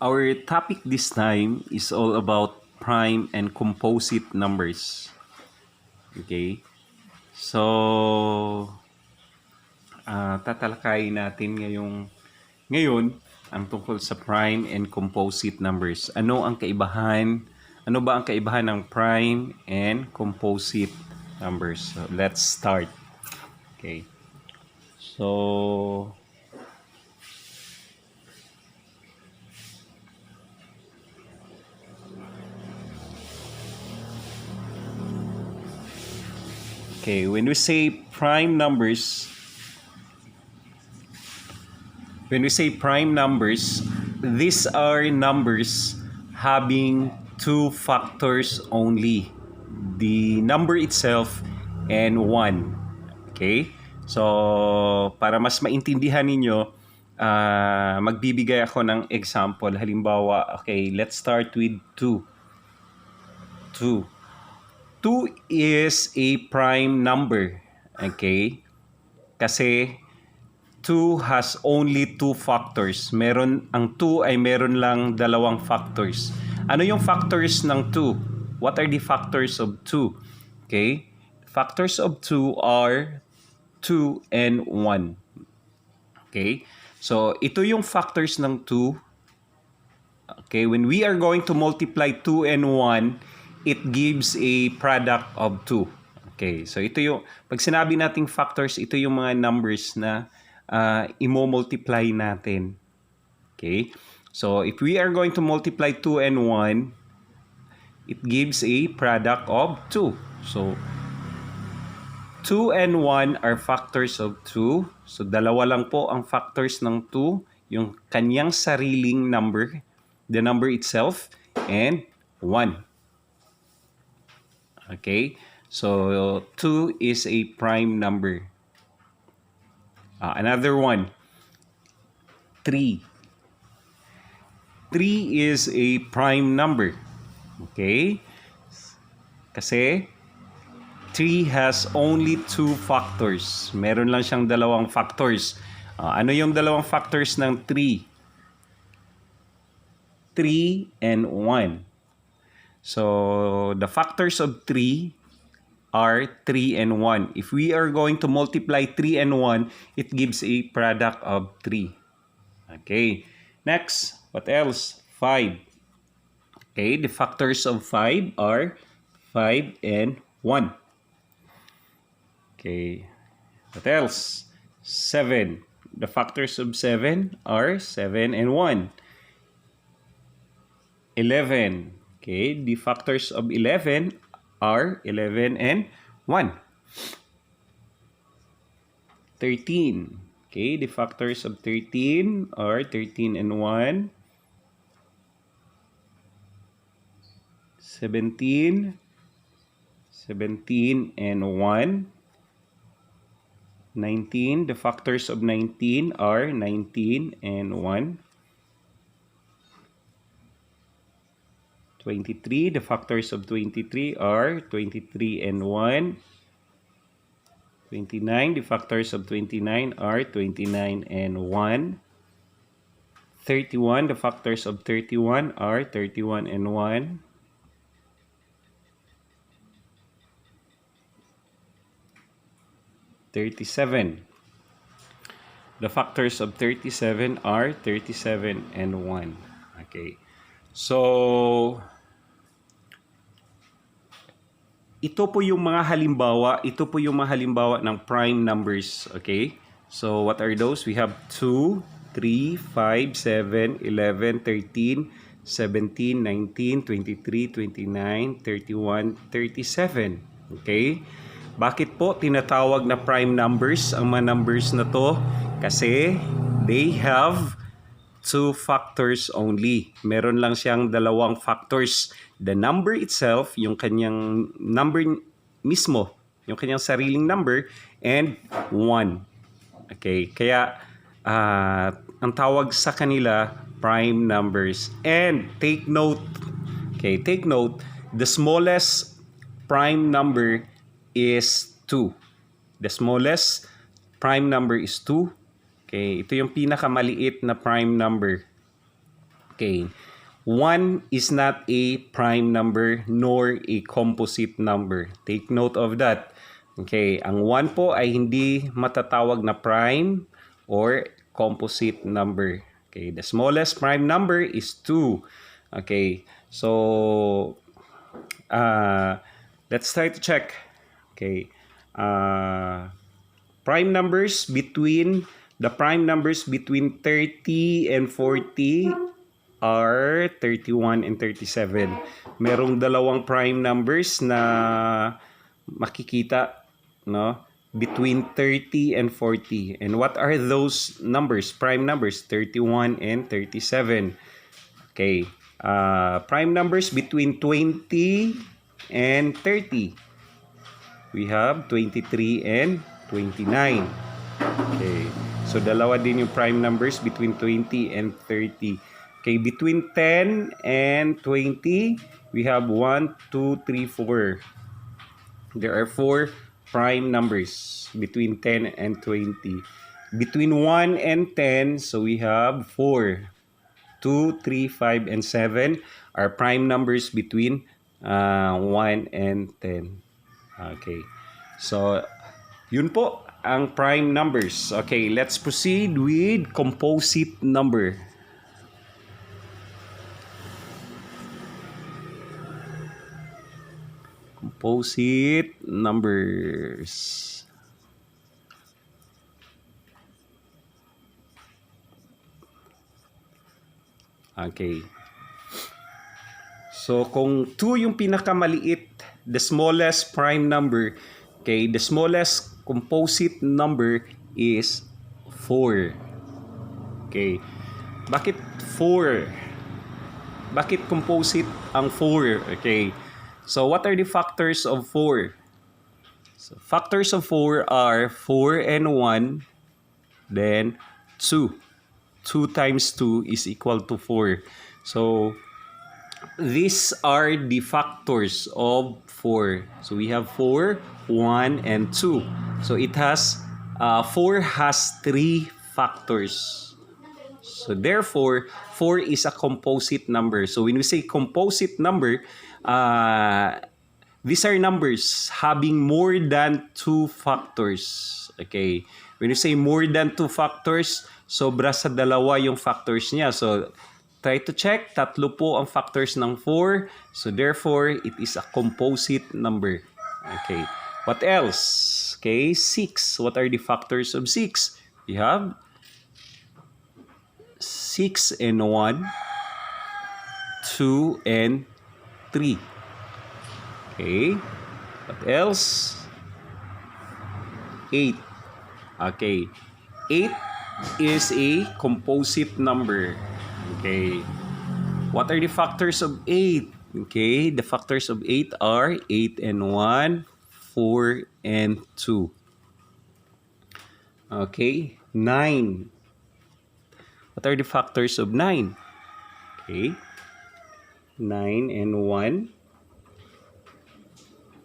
Our topic this time is all about prime and composite numbers. Okay? So, tatalakayin natin ngayon ang tungkol sa prime and composite numbers. Ano ang kaibahan? Ano ba ang kaibahan ng prime and composite numbers? So, let's start. Okay. So, okay, when we say prime numbers, these are numbers having two factors only. The number itself and 1. Okay? So, para mas maintindihan ninyo, magbibigay ako ng example. Halimbawa, okay, let's start with 2. 2 is a prime number. Okay? Kasi 2 has only two factors. Ang 2 ay meron lang dalawang factors. Ano yung factors ng 2? What are the factors of 2? Okay? Factors of 2 are 2 and 1. Okay? So, ito yung factors ng 2. Okay? When we are going to multiply 2 and 1, it gives a product of 2. Okay? So, ito yung, pag sinabi nating factors, ito yung mga numbers na imo-multiply natin. Okay? So, if we are going to multiply 2 and 1, it gives a product of 2. So, 2 and 1 are factors of 2. So, dalawa lang po ang factors ng 2. Yung kanyang sariling number, the number itself, and 1. Okay? So, 2 is a prime number. Another one, 3. 3 is a prime number. Okay? Kasi 3 has only two factors. Meron lang siyang dalawang factors. Ano yung dalawang factors ng 3? 3 and 1. So, the factors of 3 are 3 and 1. If we are going to multiply 3 and 1, it gives a product of 3. Okay. Next, what else? 5. Okay, the factors of 5 are 5 and 1. Okay. What else? 7. The factors of 7 are 7 and 1. 11. Okay, the factors of 11 are 11 and 1. 13. Okay, the factors of 13 are 13 and 1. 17. 17 and 1. 19. The factors of 19 are 19 and 1. 23. The factors of 23 are 23 and 1. 29. The factors of 29 are 29 and 1. 31. The factors of 31 are 31 and 1. 37. The factors of 37 are 37 and 1. Okay. So, ito po yung mga halimbawa ng prime numbers. Okay? So, what are those? We have 2, 3, 5, 7, 11, 13, 17, 19, 23, 29, 31, 37. Okay? Bakit po tinatawag na prime numbers ang mga numbers na to? Kasi they have two factors only. Meron lang siyang dalawang factors. The number itself, yung kanyang number mismo, yung kanyang sariling number, and 1. Okay, kaya ang tawag sa kanila prime numbers. And take note, the smallest prime number is 2. The smallest prime number is 2. Okay, ito yung pinakamaliit na prime number. Okay. 1 is not a prime number nor a composite number. Take note of that. Okay, ang 1 po ay hindi matatawag na prime or composite number. Okay, the smallest prime number is 2. Okay, so let's try to check. Okay, prime numbers between the prime numbers between 30 and 40 are 31 and 37. Merong dalawang prime numbers na makikita, no, between 30 and 40. And what are those numbers? Prime numbers 31 and 37. Okay. Prime numbers between 20 and 30. We have 23 and 29. Okay. So dalawa din yung prime numbers between 20 and 30. Okay, between 10 and 20, we have 1, 2, 3, 4. There are 4 prime numbers between 10 and 20. Between 1 and 10, so we have 4. 2, 3, 5, and 7 are prime numbers between 1 and 10. Okay. So, yun po ang prime numbers. Okay, let's proceed with composite number. Composite numbers. Okay. So, kung 2 yung pinakamaliit, the smallest prime number, okay, the smallest composite number is 4. Okay. Bakit 4? Bakit composite ang 4? Okay. So, what are the factors of 4? So, factors of 4 are 4 and 1, then 2. 2 times 2 is equal to 4. So, these are the factors of 4. So, we have 4, 1, and 2. So, it has, 4 has 3 factors. So, therefore, 4 is a composite number. So, when we say composite number, these are numbers having more than 2 factors. Okay. When you say more than 2 factors, sobra sa dalawa yung factors niya. So, try to check. 3 po ang factors ng 4. So, therefore, it is a composite number. Okay. What else? Okay. 6. What are the factors of 6? We have 6 and 1, 2 and 3. Okay. What else? 8. Okay. 8 is a composite number. Okay. What are the factors of 8? Okay. The factors of 8 are 8 and 1, 4 and 2. Okay. 9. What are the factors of 9? Okay. 9 and 1.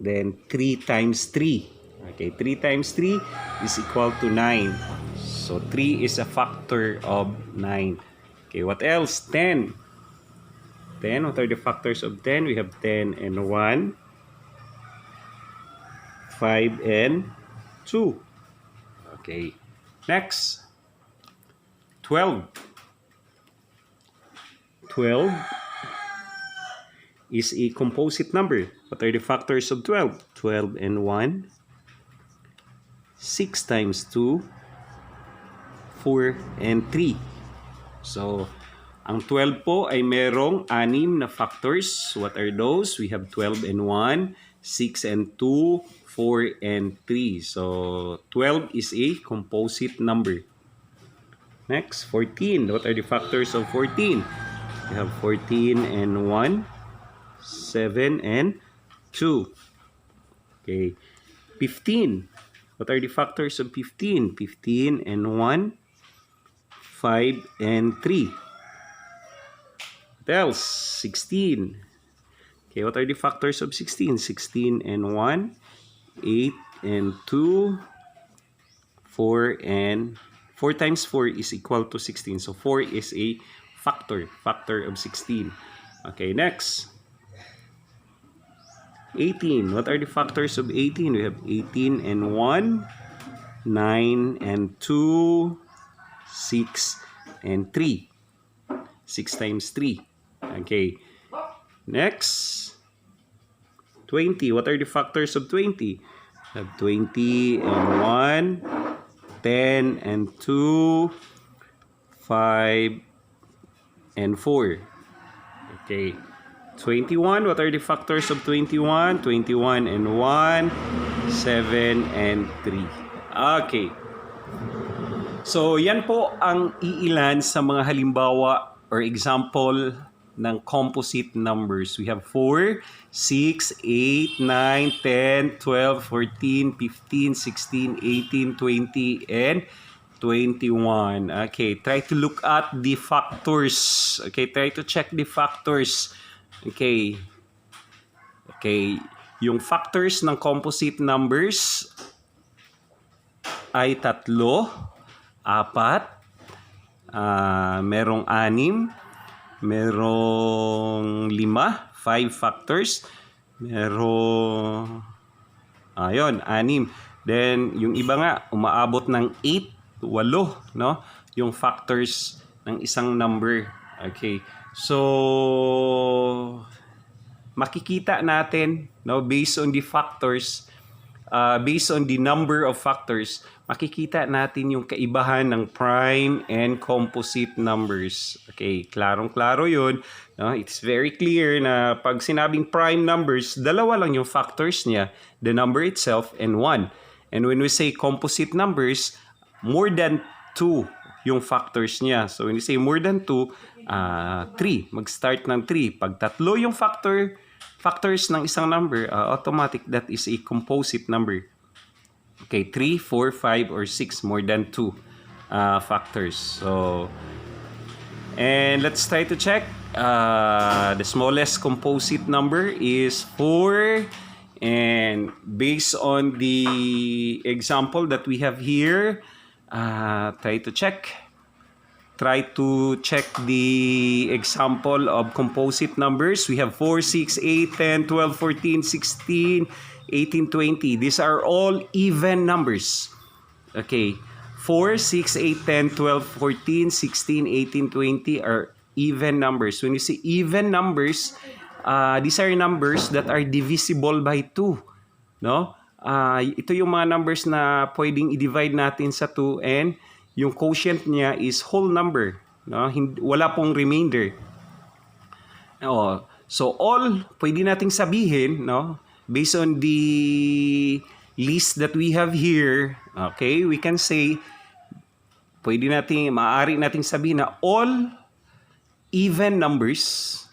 Then 3 times 3. Okay, 3 times 3 is equal to 9. So 3 is a factor of 9. Okay, what else? 10. 10, what are the factors of 10? We have 10 and 1, 5 and 2. Okay, next. 12. 12 is a composite number. What are the factors of 12? 12 and 1, 6 times 2, 4 and 3. So, ang 12 po ay merong 6 na factors. What are those? We have 12 and 1, 6 and 2, 4 and 3. So, 12 is a composite number. Next, 14. What are the factors of 14? We have 14 and 1, 7 and 2. Okay. 15. What are the factors of 15? 15 and 1, 5 and 3. What else? 16. Okay, what are the factors of 16? 16 and 1, 8 and 2, 4 and 4 times 4 is equal to 16. So 4 is a factor of 16. Okay, next. 18. What are the factors of 18? We have 18 and 1, 9 and 2, 6 and 3. 6 times 3. Okay. Next. 20. What are the factors of 20? We have 20 and 1, 10 and 2, 5 and 4. Okay. 21. What are the factors of 21? 21 and 1, 7 and 3. Okay. So, yan po ang iilan sa mga halimbawa or example ng composite numbers. We have 4, 6, 8, 9, 10, 12, 14, 15, 16, 18, 20, and 21. Okay, try to look at the factors. Okay, try to check the factors. Okay. Okay, yung factors ng composite numbers ay 3, 4, merong 6, merong 5 factors, merong 6. Then yung iba nga umaabot ng 8, 8, no? Yung factors ng isang number. Okay. So makikita natin, no, based on the factors, based on the number of factors, makikita natin yung kaibahan ng prime and composite numbers. Okay, klarong-klaro yun. No? It's very clear na pag sinabing prime numbers, dalawa lang yung factors niya, the number itself and 1. And when we say composite numbers, more than 2 yung factors niya. So when we say more than 2, 3. Mag-start ng 3. Pag 3 yung factors ng isang number, automatic that is a composite number. Okay, 3, 4, 5, or 6, more than 2 factors. So, and let's try to check. The smallest composite number is 4. And based on the example that we have here, try to check the example of composite numbers. We have 4, 6, 8, 10, 12, 14, 16, 18, 20. These are all even numbers. Okay. 4, 6, 8, 10, 12, 14, 16, 18, 20 are even numbers. When you say even numbers, these are numbers that are divisible by 2. No? Ito yung mga numbers na pwedeng i-divide natin sa 2 and yung quotient niya is whole number. No? Wala pong remainder. So all, pwede nating sabihin, no? Based on the list that we have here, okay, we can say, maaari nating sabihin na all even numbers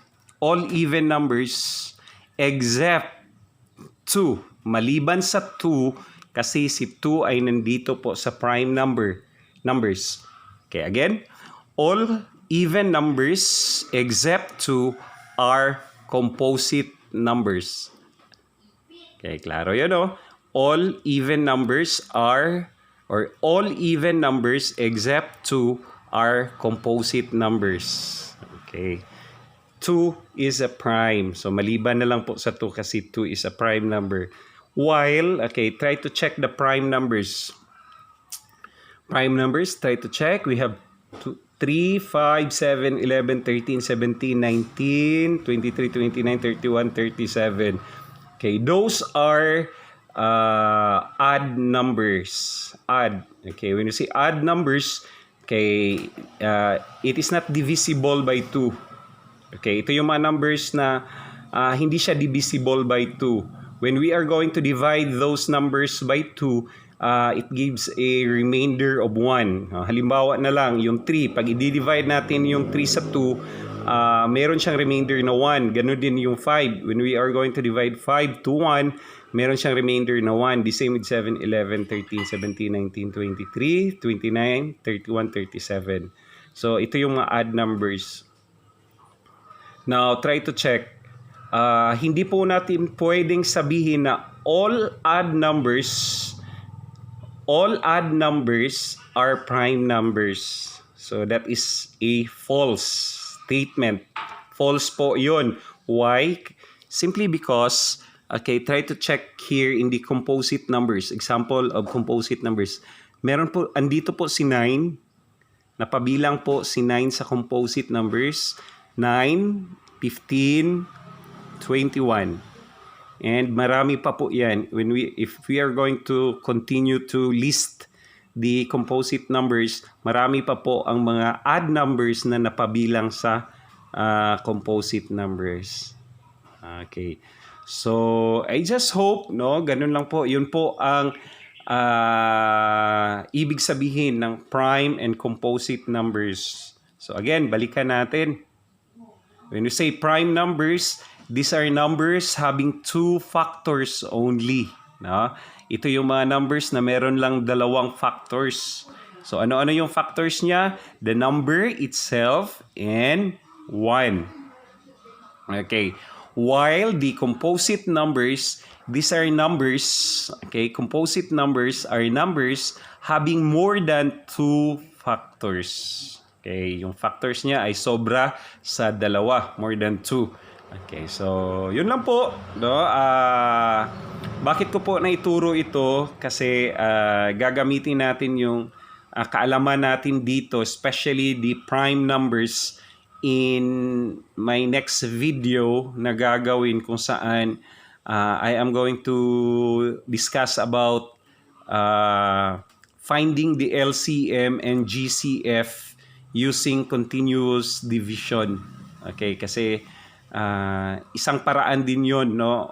except 2. Maliban sa 2, kasi si 2 ay nandito po sa prime numbers. Okay, again, all even numbers except 2 are composite numbers. Okay, klaro yun, no? All even numbers except 2 are composite numbers. Okay. 2 is a prime. So, maliban na lang po sa 2 kasi 2 is a prime number. While, okay, try to check the prime numbers. Prime numbers, try to check. We have 3, 5, 7, 11, 13, 17, 19, 23, 29, 31, 37. Okay, those are odd numbers. Odd. Okay, when you say odd numbers, okay, it is not divisible by 2. Okay, ito yung mga numbers na hindi siya divisible by 2. When we are going to divide those numbers by 2, it gives a remainder of 1. Halimbawa na lang, yung 3. Pag i-divide natin yung 3 sa 2, meron siyang remainder na 1. Ganun din yung 5. When we are going to divide 5 to 1, meron siyang remainder na 1. The same with 7, 11, 13, 17, 19, 23, 29, 31, 37. So, ito yung mga odd numbers. Now, try to check. Hindi po natin pwedeng sabihin na all odd numbers are prime numbers. So that is a false statement. False po yun. Why? Simply because, okay, try to check here in the composite numbers. Example of composite numbers. Meron po, andito po si 9. Napabilang po si 9 sa composite numbers. 9, 15, 21. And marami pa po yan. If we are going to continue to list the composite numbers, marami pa po ang mga odd numbers na napabilang sa composite numbers. Okay. So, I just hope, no, ganun lang po. Yun po ang ibig sabihin ng prime and composite numbers. So, again, balikan natin. When we say prime numbers, these are numbers having two factors only. No? Ito yung mga numbers na meron lang dalawang factors. So ano-ano yung factors niya? The number itself and 1. Okay. While the composite numbers, these are numbers, okay, composite numbers are numbers having more than two factors. Okay, yung factors niya ay sobra sa dalawa, more than 2. Okay, so yun lang po, no? Bakit ko po naituro ito? Kasi gagamitin natin yung kaalaman natin dito, especially the prime numbers in my next video na gagawin kung saan I am going to discuss about finding the LCM and GCF using continuous division. Okay, kasi isang paraan din yon, no,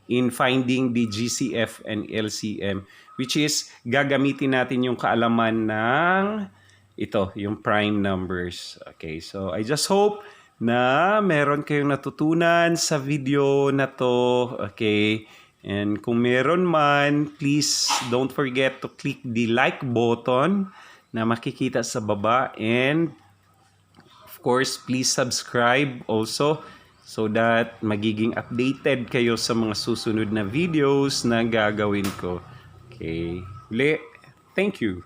in finding the GCF and LCM, which is gagamitin natin yung kaalaman ng ito, yung prime numbers. Okay, so I just hope na meron kayong natutunan sa video na to. Okay, and kung meron man, please don't forget to click the like button na makikita sa baba, and of course please subscribe also so that magiging updated kayo sa mga susunod na videos na gagawin ko. Okay, thank you.